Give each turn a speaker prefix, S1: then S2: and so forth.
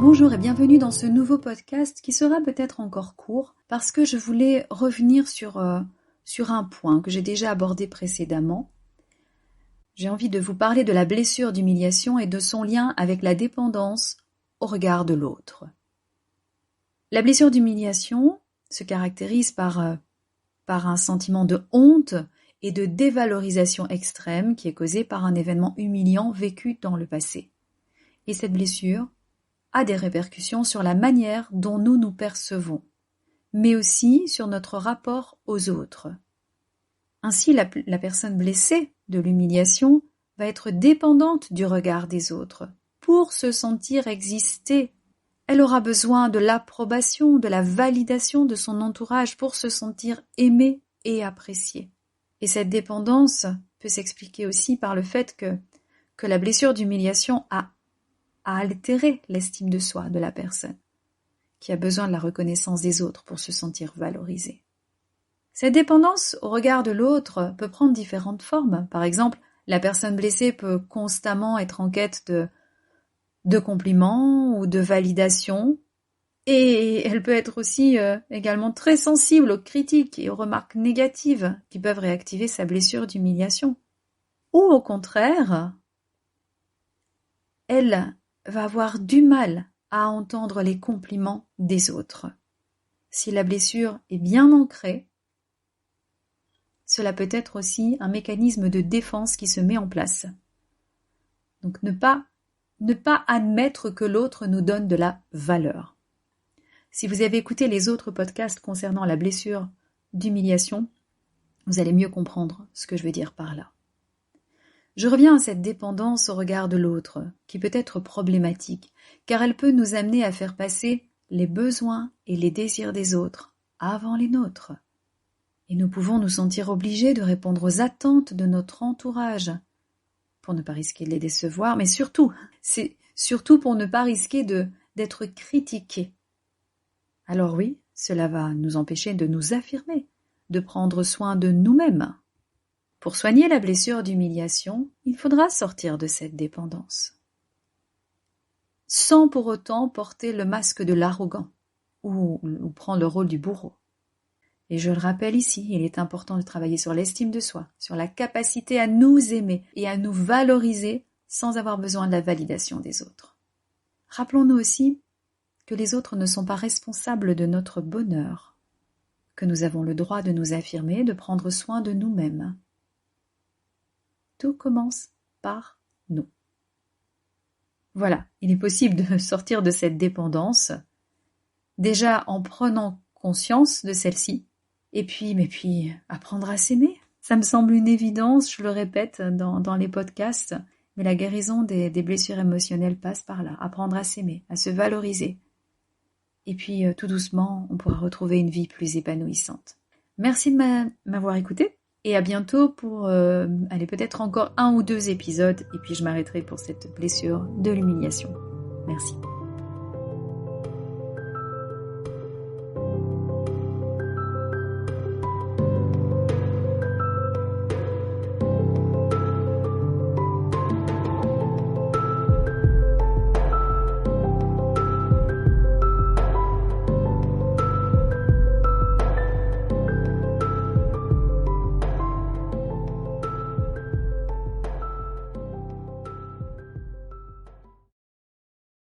S1: Bonjour et bienvenue dans ce nouveau podcast qui sera peut-être encore court parce que je voulais revenir sur un point que j'ai déjà abordé précédemment. J'ai envie de vous parler de la blessure d'humiliation et de son lien avec la dépendance au regard de l'autre. La blessure d'humiliation se caractérise par un sentiment de honte et de dévalorisation extrême qui est causé par un événement humiliant vécu dans le passé. Et cette blessure a des répercussions sur la manière dont nous nous percevons, mais aussi sur notre rapport aux autres. Ainsi, la personne blessée de l'humiliation va être dépendante du regard des autres. Pour se sentir exister, elle aura besoin de l'approbation, de la validation de son entourage pour se sentir aimée et appréciée. Et cette dépendance peut s'expliquer aussi par le fait que la blessure d'humiliation a altéré l'estime de soi de la personne, qui a besoin de la reconnaissance des autres pour se sentir valorisée. Cette dépendance au regard de l'autre peut prendre différentes formes. Par exemple, la personne blessée peut constamment être en quête de compliments ou de validation, et elle peut être aussi également très sensible aux critiques et aux remarques négatives qui peuvent réactiver sa blessure d'humiliation. Ou au contraire, elle va avoir du mal à entendre les compliments des autres. Si la blessure est bien ancrée, cela peut être aussi un mécanisme de défense qui se met en place. Donc ne pas admettre que l'autre nous donne de la valeur. Si vous avez écouté les autres podcasts concernant la blessure d'humiliation, vous allez mieux comprendre ce que je veux dire par là. Je reviens à cette dépendance au regard de l'autre, qui peut être problématique, car elle peut nous amener à faire passer les besoins et les désirs des autres avant les nôtres. Et nous pouvons nous sentir obligés de répondre aux attentes de notre entourage, pour ne pas risquer de les décevoir, mais c'est surtout pour ne pas risquer d'être critiqués. Alors oui, cela va nous empêcher de nous affirmer, de prendre soin de nous-mêmes. Pour soigner la blessure d'humiliation, il faudra sortir de cette dépendance, sans pour autant porter le masque de l'arrogant ou prendre le rôle du bourreau. Et je le rappelle ici, il est important de travailler sur l'estime de soi, sur la capacité à nous aimer et à nous valoriser sans avoir besoin de la validation des autres. Rappelons-nous aussi que les autres ne sont pas responsables de notre bonheur, que nous avons le droit de nous affirmer, de prendre soin de nous-mêmes. Tout commence par nous. Voilà, il est possible de sortir de cette dépendance, déjà en prenant conscience de celle-ci, et puis apprendre à s'aimer. Ça me semble une évidence, je le répète dans les podcasts, mais la guérison des blessures émotionnelles passe par là, apprendre à s'aimer, à se valoriser. Et puis tout doucement, on pourra retrouver une vie plus épanouissante. Merci de m'avoir écouté. Et à bientôt pour peut-être encore 1 ou 2 épisodes, et puis je m'arrêterai pour cette blessure de l'humiliation. Merci.